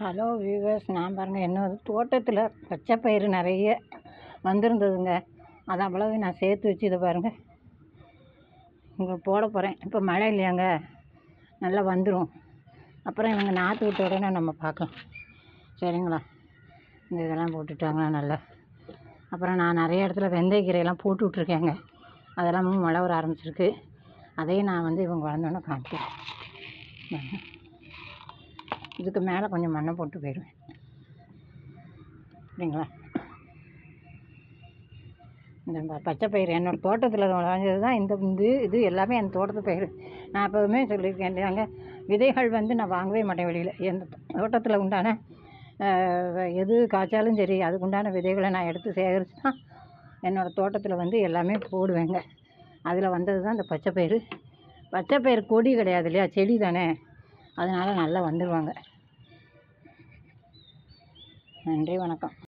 Hello viewers, நான் பாருங்கள் என்னோட தோட்டத்தில் பச்சை பயிறு நிறைய வந்திருந்ததுங்க. அதை அவ்வளவு நான் சேர்த்து வச்சு இதை பாருங்கள் இங்கே போட போகிறேன். இப்போ மழை இல்லையாங்க, நல்லா வந்துடும். அப்புறம் இவங்க நாற்று விட்ட உடனே நம்ம பார்க்கலாம், சரிங்களா? இந்த இதெல்லாம் போட்டுட்டாங்கன்னா நல்லா. அப்புறம் நான் நிறைய இடத்துல வெந்தயக்கீரையெல்லாம் போட்டு விட்ருக்கேங்க. அதெல்லாம் மழை வர ஆரம்பிச்சிருக்கு. அதையும் நான் இவங்க வளர்ந்தோன்னே காமிக்கிறேன். இதுக்கு மேலே கொஞ்சம் மண்ணை போட்டு போயிடுவேன், சரிங்களா? இந்த பச்சை பயிறு என்னோடய தோட்டத்தில் விளைஞ்சது தான். இது எல்லாமே என் தோட்டத்து பயிர். நான் எப்போதுமே சொல்லியிருக்கேன் இல்லையாங்க, விதைகள் நான் வாங்கவே மாட்டேன் வெளியில். என் தோட்டத்தில் உண்டான எது காய்ச்சாலும் சரி, அதுக்கு உண்டான விதைகளை நான் எடுத்து சேகரித்து தான் என்னோடய தோட்டத்தில் எல்லாமே போடுவேங்க. அதில் வந்தது தான் இந்த பச்சை பயிறு. பச்சை பயிறு கொடி கிடையாது இல்லையா, செடி தானே, அதனால் நல்லா வந்துடுவாங்க. நன்றி, வணக்கம்.